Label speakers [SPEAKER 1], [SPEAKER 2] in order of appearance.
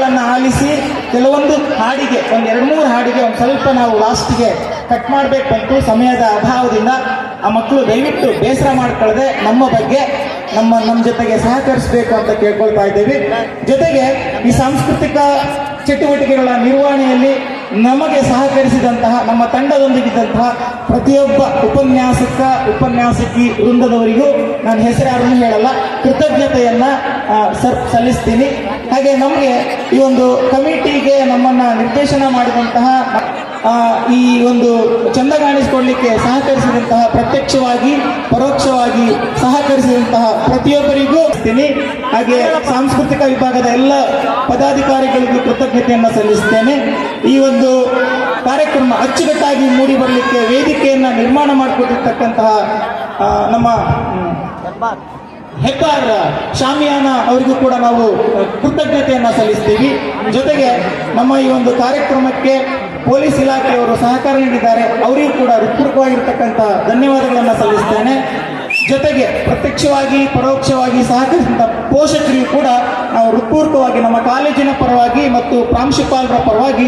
[SPEAKER 1] ಮಾತುಗಳನ್ನು ಆಲಿಸಿ ಕೆಲವೊಂದು ಹಾಡಿಗೆ ಒಂದು 2-3 ಹಾಡಿಗೆ ಒಂದು ಸ್ವಲ್ಪ ನಾವು ಲಾಸ್ಟ್ಗೆ ಕಟ್ ಮಾಡಬೇಕಂತೂ ಸಮಯದ ಅಭಾವದಿಂದ ಆ ಮಕ್ಕಳು ದಯವಿಟ್ಟು ಬೇಸರ ಮಾಡ್ಕೊಳ್ಳದೆ ನಮ್ಮ ಬಗ್ಗೆ ನಮ್ಮ ಜೊತೆಗೆ ಸಹಕರಿಸಬೇಕು ಅಂತ ಕೇಳ್ಕೊಳ್ತಾ ಇದ್ದೇವೆ. ಜೊತೆಗೆ ಈ ಸಾಂಸ್ಕೃತಿಕ ಚಟುವಟಿಕೆಗಳ ನಿರ್ವಹಣೆಯಲ್ಲಿ ನಮಗೆ ಸಹಕರಿಸಿದಂತಹ ನಮ್ಮ ತಂಡದೊಂದಿಗಿದ್ದಂತಹ ಪ್ರತಿಯೊಬ್ಬ ಉಪನ್ಯಾಸಕಿ ವೃಂದದವರಿಗೂ ನಾನು ಹೆಸರಾರನ್ನು ಹೇಳಲ್ಲ, ಕೃತಜ್ಞತೆಯನ್ನ ಸಲ್ಲಿಸ್ತೀನಿ. ಹಾಗೆ ನಮಗೆ ಈ ಒಂದು ಕಮಿಟಿಗೆ ನಮ್ಮನ್ನ ನಿರ್ದೇಶನ ಮಾಡಿದಂತಹ ಈ ಒಂದು ಚಂದ ಕಾಣಿಸಿಕೊಳ್ಳಲಿಕ್ಕೆ ಸಹಕರಿಸಿದಂತಹ ಪ್ರತ್ಯಕ್ಷವಾಗಿ ಪರೋಕ್ಷವಾಗಿ ಸಹಕರಿಸಿದಂತಹ ಪ್ರತಿಯೊಬ್ಬರಿಗೂ ಹಾಗೆ ಸಾಂಸ್ಕೃತಿಕ ವಿಭಾಗದ ಎಲ್ಲ ಪದಾಧಿಕಾರಿಗಳಿಗೂ ಕೃತಜ್ಞತೆಯನ್ನು ಸಲ್ಲಿಸುತ್ತೇನೆ. ಈ ಒಂದು ಕಾರ್ಯಕ್ರಮ ಅಚ್ಚುಕಟ್ಟಾಗಿ ಮೂಡಿ ಬರಲಿಕ್ಕೆ ವೇದಿಕೆಯನ್ನು ನಿರ್ಮಾಣ ಮಾಡಿಕೊಟ್ಟಿರ್ತಕ್ಕಂತಹ ನಮ್ಮ ಹೆಬ್ಬಾರ್ ಶಾಮಿಯಾನ ಅವರಿಗೂ ಕೂಡ ನಾವು ಕೃತಜ್ಞತೆಯನ್ನು ಸಲ್ಲಿಸ್ತೀವಿ. ಜೊತೆಗೆ ನಮ್ಮ ಈ ಒಂದು ಕಾರ್ಯಕ್ರಮಕ್ಕೆ ಪೊಲೀಸ್ ಇಲಾಖೆಯವರು ಸಹಕಾರ ನೀಡಿದ್ದಾರೆ, ಅವರಿಗೂ ಕೂಡ ಹೃತ್ಪೂರ್ವಕವಾಗಿರ್ತಕ್ಕಂಥ ಧನ್ಯವಾದಗಳನ್ನು ಸಲ್ಲಿಸ್ತೇನೆ. ಜೊತೆಗೆ ಪ್ರತ್ಯಕ್ಷವಾಗಿ ಪರೋಕ್ಷವಾಗಿ ಸಹಕರಿಸಿದ ಪೋಷಕರಿಗೂ ಕೂಡ ನಾವು ಹೃತ್ಪೂರ್ವಕವಾಗಿ ನಮ್ಮ ಕಾಲೇಜಿನ ಪರವಾಗಿ ಮತ್ತು ಪ್ರಾಂಶುಪಾಲರ ಪರವಾಗಿ